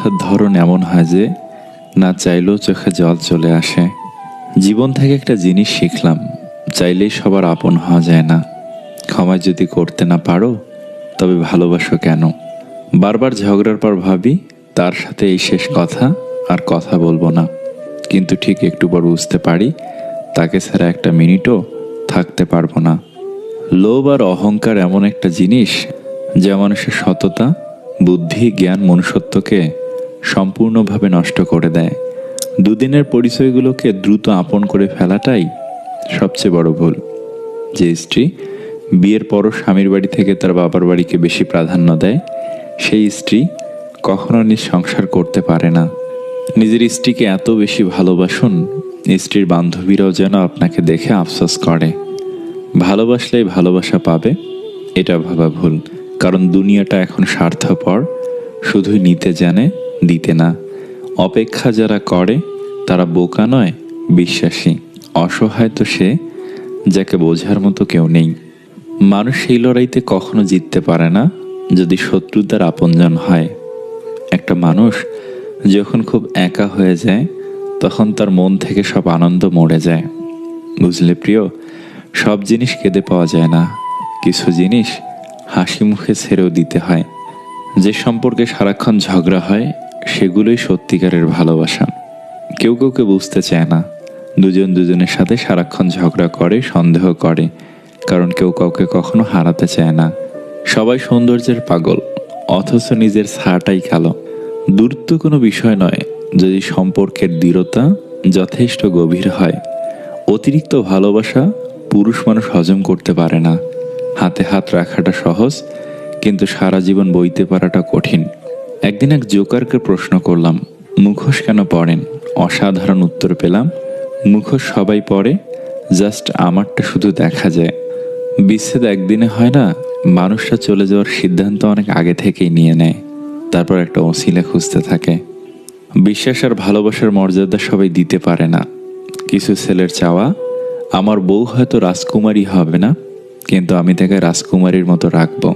কথার ধরন এমন হয় যে না চাইলেও চোখে জল চলে আসে। জীবন থেকে একটা জিনিস শিখলাম, চাইলেই সবার আপন হওয়া যায় না। ক্ষমা যদি করতে না পারো তবে ভালোবাসো কেন? বারবার ঝগড়ার পর ভাবি তার সাথে এই শেষ কথা, আর কথা বলবো না। কিন্তু ঠিক একটু পর বুঝতে পারি তাকে ছাড়া একটা মিনিটও থাকতে পারবো না। লোভ আর অহংকার এমন একটা জিনিস যা মানুষের সততা, বুদ্ধি, জ্ঞান, মনুষ্যত্বকে সম্পূর্ণভাবে নষ্ট করে দেয়। দুদিনের পরিচয়গুলোকে দ্রুত আপন করে ফেলাটাই সবচেয়ে বড় ভুল। যে স্ত্রী বিয়ের পরও স্বামীর বাড়ি থেকে তার বাবার বাড়িকে বেশি প্রাধান্য দেয়, সেই স্ত্রী কখনো নিজ সংসার করতে পারে না। নিজের স্ত্রীকে এত বেশি ভালোবাসুন, স্ত্রীর বান্ধবীরাও যেন আপনাকে দেখে আফসোস করে। ভালোবাসলেই ভালোবাসা পাবে, এটা ভাবা ভুল। কারণ দুনিয়াটা এখন স্বার্থপর, শুধুই নিতে জানে, দিতে না। অপেক্ষা যারা করে তারা বোকা নয়, বিশ্বাসী। অসহায় তো সে যাকে বোঝার মতো কেউ নেই। মানুষ সেই লড়াইতে কখনো জিততে পারে না যদি শত্রুতার আপনজন হয়। একটা মানুষ যখন খুব একা হয়ে যায় তখন তার মন থেকে সব আনন্দ মরে যায়। বুঝলে প্রিয়, সব জিনিস কেঁদে পাওয়া যায় না, কিছু জিনিস হাসি মুখে ছেড়েও দিতে হয়। যে সম্পর্কে সারাক্ষণ ঝগড়া হয় সেগুলোই সত্যিকারের ভালোবাসা। কেউ কাউকে বুঝতে চায় না, দুজন দুজনের সাথে সারাক্ষণ ঝগড়া করে, সন্দেহ করে, কারণ কেউ কাউকে কখনো হারাতে চায় না। সবাই সৌন্দর্যের পাগল, অথচ নিজের ছায়াটাই কালো। দূরত্ব কোনো বিষয় নয় যদি সম্পর্কের দৃঢ়তা যথেষ্ট গভীর হয়। অতিরিক্ত ভালোবাসা পুরুষ মানুষ হজম করতে পারে না। হাতে হাত রাখাটা সহজ, কিন্তু সারা জীবন বইতে পারাটা কঠিন। একদিন এক জোকারকে প্রশ্ন করলাম, মুখোশ কেন পড়েন? অসাধারণ উত্তর পেলাম, মুখোশ সবাই পড়ে, জাস্ট আমারটা শুধু দেখা যায়। বিচ্ছেদ একদিনে হয় না, মানুষরা চলে যাওয়ার সিদ্ধান্ত অনেক আগে থেকেই নিয়ে নেয়, তারপর একটা ওসিলা খুঁজতে থাকে। বিশ্বাস আর ভালোবাসার মর্যাদা সবাই দিতে পারে না। কিছু ছেলের চাওয়া, আমার বউ হয়তো রাজকুমারী হবে না, কিন্তু আমি তাকে রাজকুমারীর মতো রাখবো।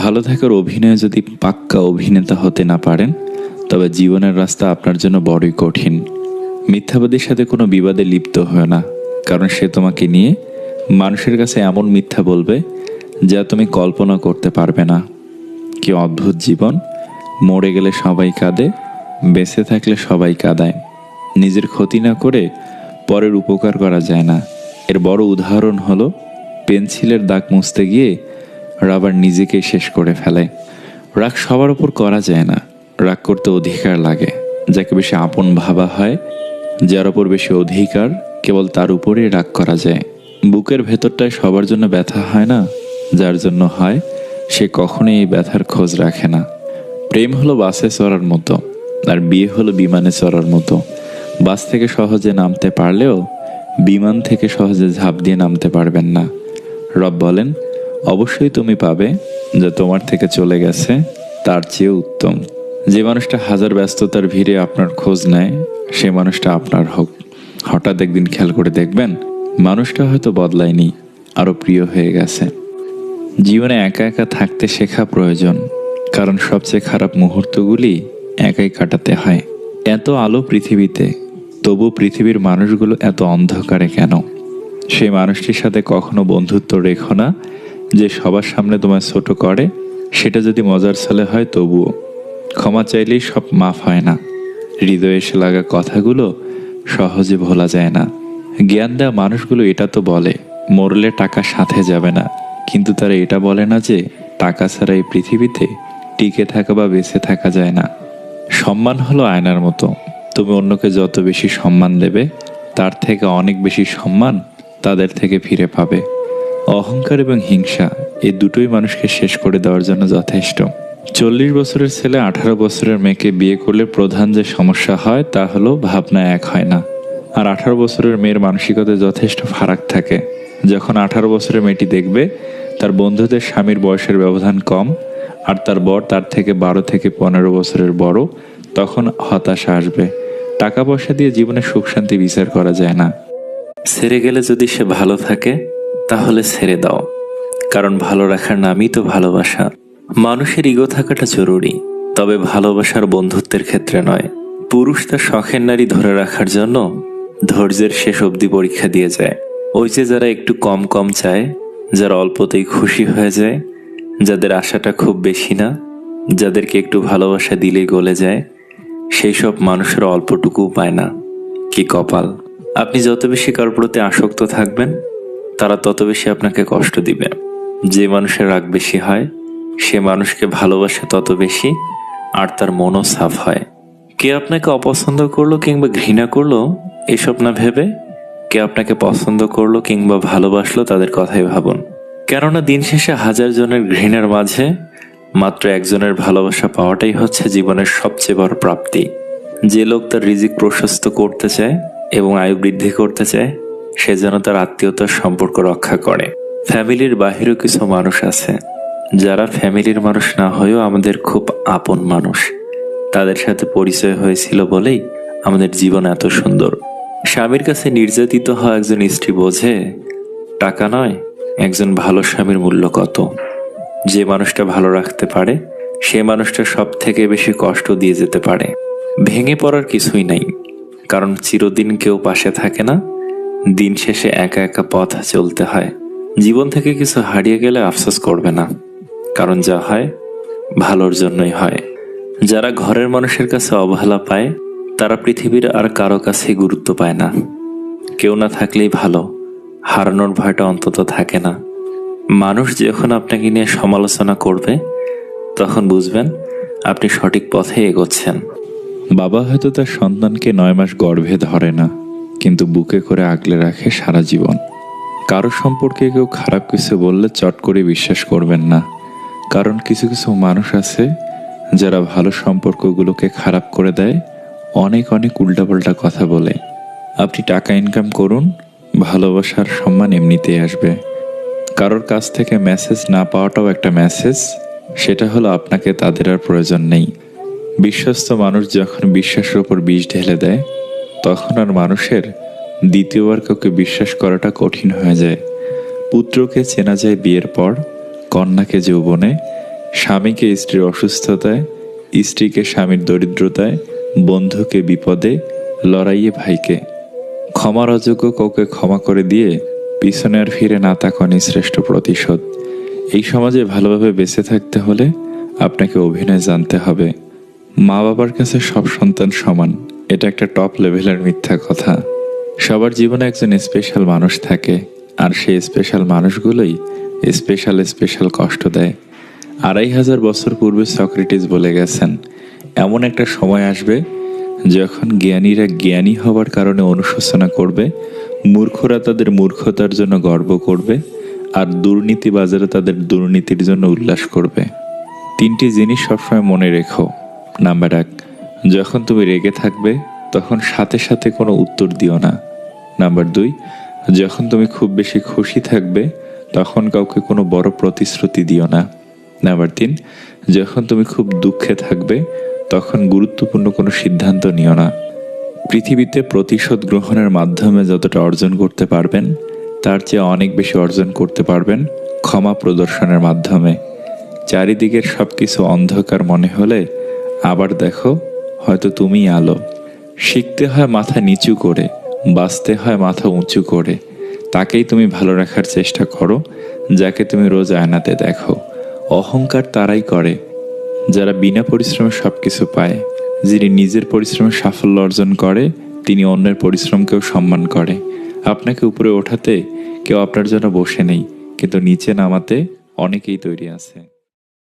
ভালো থাকার অভিনয়ে যদি পাক্কা অভিনেতা হতে না পারেন তবে জীবনের রাস্তা আপনার জন্য বড়ই কঠিন। মিথ্যাবাদীর সাথে কোনো বিবাদে লিপ্ত হয় না, কারণ সে তোমাকে নিয়ে মানুষের কাছে এমন মিথ্যা বলবে যা তুমি কল্পনা করতে পারবে না। কি অদ্ভুত জীবন! মরে গেলে সবাই কাঁদে, বেঁচে থাকলে সবাই কাঁদায়। নিজের ক্ষতি না করে পরের উপকার করা যায় না। এর বড় উদাহরণ হলো পেন্সিলের দাগ মুছতে গিয়ে রাবার নিজেকেই শেষ করে ফেলে। রাগ সবার উপর করা যায় না, রাগ করতে অধিকার লাগে। যাকে বেশি আপন ভাবা হয়, যার উপর বেশি অধিকার, কেবল তার উপরেই রাগ করা যায়। বুকের ভেতরটায় সবার জন্য ব্যথা হয় না, যার জন্য হয় সে কখনোই এই ব্যথার খোঁজ রাখে না। প্রেম হলো বাসে চড়ার মতো, আর বিয়ে হলো বিমানে চড়ার মতো। বাস থেকে সহজে নামতে পারলেও বিমান থেকে সহজে ঝাঁপ দিয়ে নামতে পারবেন না। রব বলেন, অবশ্যই তুমি পাবে যা তোমার থেকে চলে গেছে তার চেয়ে উত্তম। যে মানুষটা হাজার ব্যস্ততার ভিড়ে আপনার খোঁজ নেয় সে মানুষটা আপনার হোক। হঠাৎ একদিন খেয়াল করে দেখবেন মানুষটা হয়তো বদলায়নি, আরো প্রিয় হয়ে গেছে। জীবনে একা একা থাকতে শেখা প্রয়োজন, কারণ সবচেয়ে খারাপ মুহূর্তগুলি একাই কাটাতে হয়। এত আলো পৃথিবীতে, তবু পৃথিবীর মানুষগুলো এত অন্ধকারে কেন? সেই মানুষটির সাথে কখনো বন্ধুত্ব রেখো না যে সবার সামনে তোমায় ছোট করে। সেটা যদি মজার ছলে হয় তবুও। ক্ষমা চাইলেই সব মাফ হয় না। হৃদয়ে এসে লাগা কথাগুলো সহজে ভোলা যায় না। জ্ঞান দেওয়া মানুষগুলো এটা তো বলে মরলে টাকা সাথে যাবে না, কিন্তু তারা এটা বলে না যে টাকা ছাড়া এই পৃথিবীতে টিকে থাকা বা বেঁচে থাকা যায় না। সম্মান হলো আয়নার মতো, তুমি অন্যকে যত বেশি সম্মান দেবে তার থেকে অনেক বেশি সম্মান তাদের থেকে ফিরে পাবে। অহংকার এবং হিংসা এই দুটোই মানুষকে শেষ করে দেওয়ার জন্য যথেষ্ট। 40 বছরের ছেলে 18 বছরের মেয়েকে বিয়ে করলে প্রধান যে সমস্যা হয় তা হলো ভাবনা এক হয় না। আর 18 বছরের মেয়ের মানসিকতায় যথেষ্ট ফারাক থাকে। যখন 18 বছরের মেয়েটি দেখবে তার বন্ধুদের স্বামীর বয়সের ব্যবধান কম আর তার বর তার থেকে 12 থেকে 15 বছরের বড়, তখন হতাশা আসবে। টাকা পয়সা দিয়ে জীবনে সুখ শান্তি বিচার করা যায় না। ছেড়ে গেলে যদি সে ভালো থাকে তাহলে ছেড়ে দাও, কারণ ভালো রাখার নামই তো ভালোবাসা। মানুষের ইগো থাকাটা জরুরি, তবে ভালোবাসার বন্ধুত্বের ক্ষেত্রে নয়। পুরুষ তার শখের নারী ধরে রাখার জন্য ধৈর্যের শেষ অবধি পরীক্ষা দিয়ে যায়। ওই যে যারা একটু কম কম চায়, যারা অল্পতেই খুশি হয়ে যায়, যাদের আশাটা খুব বেশি না, যাদেরকে একটু ভালোবাসা দিলেই গলে যায়, সেই সব মানুষের অল্পটুকুও পায় না। কি কপাল! আপনি যত বেশি কারোর প্রতি আসক্ত থাকবেন, তারা তত বেশি আপনাকে কষ্ট দিবে। যে মানুষের রাগ বেশি হয়, সে মানুষকে ভালোবাসে তত বেশি, আর তার মনও সাফ হয়। কে আপনাকে অপছন্দ করলো কিংবা ঘৃণা করলো এসব না ভেবে, কে আপনাকে পছন্দ করলো কিংবা ভালোবাসলো তাদের কথাই ভাবুন। কেননা দিন শেষে হাজার জনের ঘৃণার মাঝে মাত্র একজনের ভালোবাসা পাওয়াটাই হচ্ছে জীবনের সবচেয়ে বড় প্রাপ্তি। যে লোক তার রিজিক প্রশস্ত করতে চায় এবং আয়ু বৃদ্ধি করতে চায়, সে যেন তার আত্মীয়তার সম্পর্ক রক্ষা করে। ফ্যামিলির বাহিরেও কিছু মানুষ আছে যারা ফ্যামিলির মানুষ না হয়েও আমাদের খুব আপন মানুষ। তাদের সাথে পরিচয় হয়েছিল বলেই আমাদের জীবন এত সুন্দর। স্বামীর কাছে নির্যাতিত হওয়া একজন স্ত্রী বোঝে টাকা নয়, একজন ভালো স্বামীর মূল্য কত। যে মানুষটা ভালো রাখতে পারে, সে মানুষটা সব থেকে বেশি কষ্ট দিয়ে যেতে পারে। ভেঙে পড়ার কিছুই নাই, কারণ চিরদিন কেউ পাশে থাকে না। দিন শেষে একা একা পথ চলতে হয়। জীবন থেকে কিছু হারিয়ে গেলে আফসোস করবে না, কারণ যা হয় ভালোর জন্যই হয়। যারা ঘরের মানুষের কাছে অবহেলা পায়, তারা পৃথিবীর আর কারো কাছে গুরুত্ব পায় না। কেউ না থাকলেই ভালো, হারানোর ভয়টা অন্তত থাকে না। মানুষ যখন আপনাকে নিয়ে সমালোচনা করবে, তখন বুঝবেন আপনি সঠিক পথে এগোচ্ছেন। বাবা হয়তো তার সন্তানকে 9 মাস গর্ভে ধরে না, কিন্তু বুকে করে আগলে রাখে সারা জীবন। কারো সম্পর্কে কেউ খারাপ কিছু বললে চট করে বিশ্বাস করবেন না, কারণ কিছু কিছু মানুষ আছে যারা ভালো সম্পর্কগুলোকে খারাপ করে দেয়, অনেক অনেক উল্টাপাল্টা কথা বলে। আপনি টাকা ইনকাম করুন, ভালোবাসার সম্মান এমনিতেই আসবে। কারোর কাছ থেকে মেসেজ না পাওয়াটাও একটা মেসেজ, সেটা হলো আপনাকে তাদের আর প্রয়োজন নেই। বিশ্বস্ত মানুষ যখন বিশ্বাসের উপর বিষ ঢেলে দেয়, তখন আর মানুষের দ্বিতীয়বার কাউকে বিশ্বাস করাটা কঠিন হয়ে যায়। পুত্রকে চেনা যায় বিয়ের পর, কন্যাকে যৌবনে, স্বামীকে স্ত্রীর অসুস্থতায়, স্ত্রীকে স্বামীর দরিদ্রতায়, বন্ধুকে বিপদে, লড়াইয়ে ভাইকে। ক্ষমার অযোগ্য কাউকে ক্ষমা করে দিয়ে পিছনে আর ফিরে না তাকানোই শ্রেষ্ঠ প্রতিশোধ। এই সমাজে ভালোভাবে বেঁচে থাকতে হলে আপনাকে অভিনয় জানতে হবে। মা বাবার কাছে সব সন্তান সমান, এটা একটা টপ লেভেলের মিথ্যা কথা। সবার জীবনে একজন স্পেশাল মানুষ থাকে, আর সেই স্পেশাল মানুষগুলোই স্পেশাল কষ্ট দেয়। 2500 বছর পূর্বে সক্রেটিস বলে গেছেন, এমন একটা সময় আসবে যখন জ্ঞানীরা জ্ঞানী হওয়ার কারণে অনুশোচনা করবে, মূর্খরা তাদের মূর্খতার জন্য গর্ব করবে, আর দুর্নীতিবাজেরা তাদের দুর্নীতির জন্য উল্লাস করবে। 3টি জিনিস সবসময় মনে রেখো। নাম্বার 1, যখন তুমি রেগে থাকবে তখন সাথে সাথে কোনো উত্তর দিও না। নাম্বার 2, যখন তুমি খুব বেশি খুশি থাকবে তখন কাউকে কোনো বড় প্রতিশ্রুতি দিও না। নাম্বার 3, যখন তুমি খুব দুঃখে থাকবে তখন গুরুত্বপূর্ণ কোনো সিদ্ধান্ত নিও না। পৃথিবীতে প্রতিশোধ গ্রহণের মাধ্যমে যতটা অর্জন করতে পারবেন, তার চেয়ে অনেক বেশি অর্জন করতে পারবেন ক্ষমা প্রদর্শনের মাধ্যমে। চারিদিকের সবকিছু অন্ধকার মনে হলে আবার দেখো, হয়তো তুমিই আলো। শিখতে হয় মাথা নিচু করে, বাঁচতে হয় মাথা উঁচু করে। তাকেই তুমি ভালো রাখার চেষ্টা করো যাকে তুমি রোজ আয়নাতে দেখো। অহংকার তারাই করে যারা বিনা পরিশ্রমে সবকিছু পায়। যিনি নিজের পরিশ্রমে সাফল্য অর্জন করে, তিনি অন্যের পরিশ্রমকেও সম্মান করে। আপনাকে উপরে ওঠাতে কেউ আপনার জন্য বসে নেই, কিন্তু নিচে নামাতে অনেকেই তৈরি আছে।